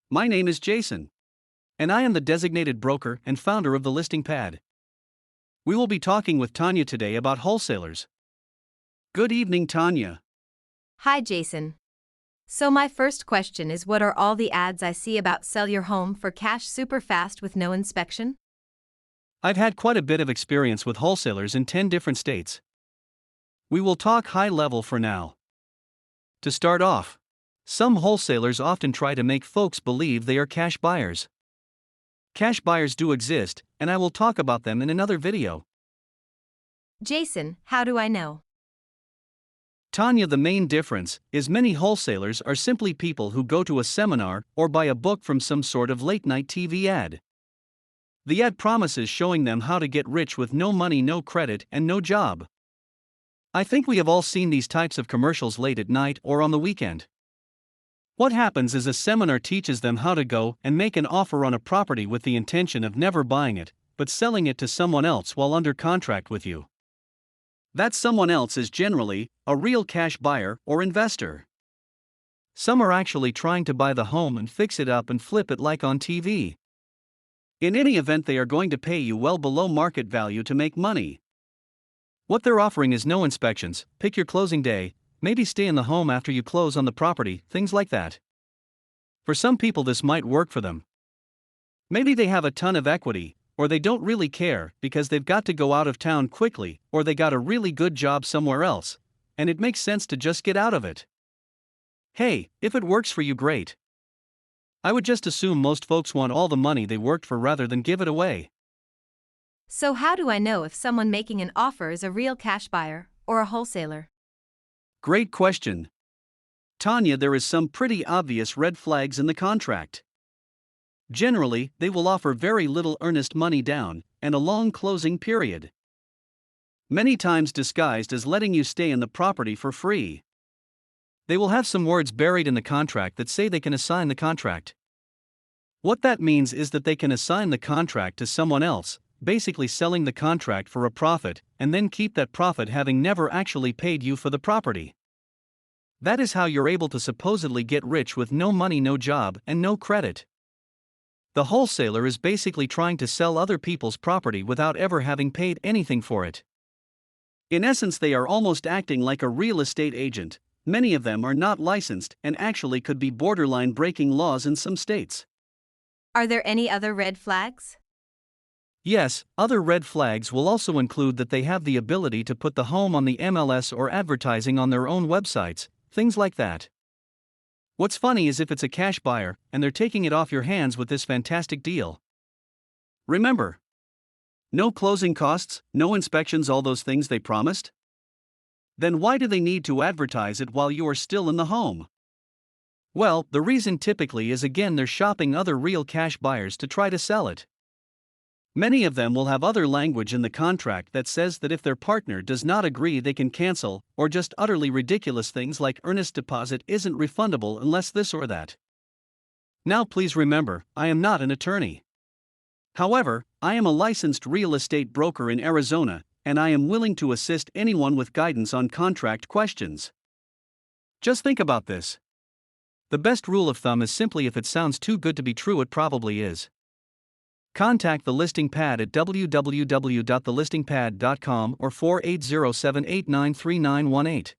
My name is Jason, and I am the designated broker and founder of the listing pad. We will be talking with Tanya today about wholesalers. Good evening, Tanya. Hi, Jason. So, my first question is, what are all the ads I see about sell your home for cash super fast with no inspection? I've had quite a bit of experience with wholesalers in 10 different states. We will talk high level for now. To start off, some wholesalers often try to make folks believe they are cash buyers. Cash buyers do exist, and I will talk about them in another video. Jason, how do I know? Tanya, the main difference is many wholesalers are simply people who go to a seminar or buy a book from some sort of late-night TV ad. The ad promises showing them how to get rich with no money, no credit, and no job. I think we have all seen these types of commercials late at night or on the weekend. What happens is a seminar teaches them how to go and make an offer on a property with the intention of never buying it, but selling it to someone else while under contract with you. That someone else is generally a real cash buyer or investor. Some are actually trying to buy the home and fix it up and flip it like on TV. In any event, they are going to pay you well below market value to make money. What they're offering is no inspections, pick your closing day, maybe stay in the home after you close on the property, things like that. For some people, this might work for them. Maybe they have a ton of equity, or they don't really care because they've got to go out of town quickly, or they got a really good job somewhere else, and it makes sense to just get out of it. Hey, if it works for you, great. I would just assume most folks want all the money they worked for rather than give it away. So, how do I know if someone making an offer is a real cash buyer or a wholesaler? Great question. Tanya, there is some pretty obvious red flags in the contract. Generally, they will offer very little earnest money down and a long closing period. Many times disguised as letting you stay in the property for free. They will have some words buried in the contract that say they can assign the contract. What that means is that they can assign the contract to someone else, basically selling the contract for a profit, and then keep that profit having never actually paid you for the property. That is how you're able to supposedly get rich with no money, no job, and no credit. The wholesaler is basically trying to sell other people's property without ever having paid anything for it. In essence, they are almost acting like a real estate agent. Many of them are not licensed and actually could be borderline breaking laws in some states. Are there any other red flags? Yes, other red flags will also include that they have the ability to put the home on the MLS or advertising on their own websites, things like that. What's funny is if it's a cash buyer and they're taking it off your hands with this fantastic deal. Remember, no closing costs, no inspections, all those things they promised. Then why do they need to advertise it while you are still in the home? Well, the reason typically is, again, they're shopping other real cash buyers to try to sell it. Many of them will have other language in the contract that says that if their partner does not agree, they can cancel, or just utterly ridiculous things like earnest deposit isn't refundable unless this or that. Now please remember, I am not an attorney. However, I am a licensed real estate broker in Arizona, and I am willing to assist anyone with guidance on contract questions. Just think about this. The best rule of thumb is simply, if it sounds too good to be true, it probably is. Contact the listing pad at www.thelistingpad.com or 480-789-3918.